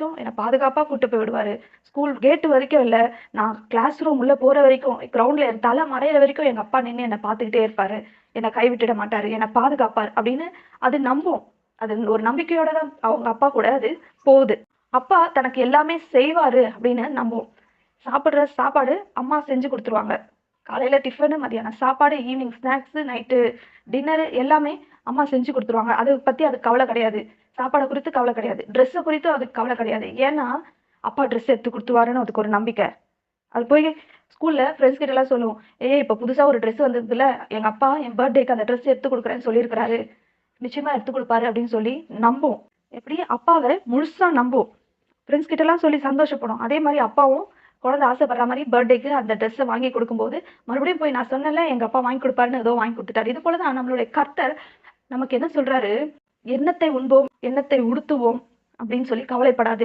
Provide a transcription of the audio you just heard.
வரைக்கும் என்ன பாதுகாப்பா கூட்டு போய் விடுவாரு. ஸ்கூல் கேட் வரைக்கும் இல்ல, நான் கிளாஸ் ரூம் உள்ள போற வரைக்கும், கிரவுண்ட்ல என் தலை மறையிற வரைக்கும் எங்க அப்பா நின்னு என்ன பார்த்துக்கிட்டே இருப்பாரு. என்ன கைவிட்டுட மாட்டாரு. என்ன பாதுகாப்பார் அப்படின்னு அது நம்பும். அது ஒரு நம்பிக்கையோட தான் அவங்க அப்பா கூட அது போகுது. அப்பா தனக்கு எல்லாமே செய்வாரு அப்படின்னு நம்பும். சாப்பிடுற சாப்பாடு அம்மா செஞ்சு குடுத்துருவாங்க. காலையில டிஃபனு, மதியானம் சாப்பாடு, ஈவினிங் ஸ்நாக்ஸு, நைட்டு டின்னரு எல்லாமே அம்மா செஞ்சு குடுத்துருவாங்க. அத பத்தி அதுக்கு கவல கிடையாது. சாப்பாட குறித்து கவல கிடையாது. ட்ரெஸ்ஸ குறித்து அதுக்கு கவல கிடையாது. ஏன்னா, அப்பா ட்ரெஸ் எடுத்து குடுத்துருவாருன்னு அதுக்கு ஒரு நம்பிக்கை. அது போய் ஸ்கூல்ல ஃப்ரெண்ட்ஸ் கிட்டலாம் சொல்லும். "ஏய் இப்ப புதுசா ஒரு ட்ரெஸ் வந்திருக்குல்ல, எங்க அப்பா என் பர்த்டேக்கு அந்த ட்ரெஸ் எடுத்து குடுக்குறேன்னு சொல்லியிருக்கிறாரு. நிச்சயமா எடுத்து குடுப்பாரு" அப்படின்னு சொல்லி நம்பும். எப்படி அப்பாவ முழுசா நம்பும். ஃப்ரெண்ட்ஸ் கிட்டலாம் சொல்லி சந்தோஷப்படும். அதே மாரி அப்பாவும் குழந்தை ஆசைப்படுற மாரி பர்த்டேக்கு அந்த ட்ரெஸ்ஸ வாங்கி குடுக்கும்போது, மறுபடியும் போய் நான் சொன்னேன்ல எங்க அப்பா வாங்கி குடுப்பாருன்னு ஏதோ வாங்கி குடுத்துட்டாரு. இது போல தான் நம்மளுடைய கர்த்தர் நமக்கு என்ன சொல்றாரு? "எண்ணத்தை உண்போம், எண்ணத்தை உடுத்துவோம்" அப்படின்னு சொல்லி கவலைப்படாதீர்.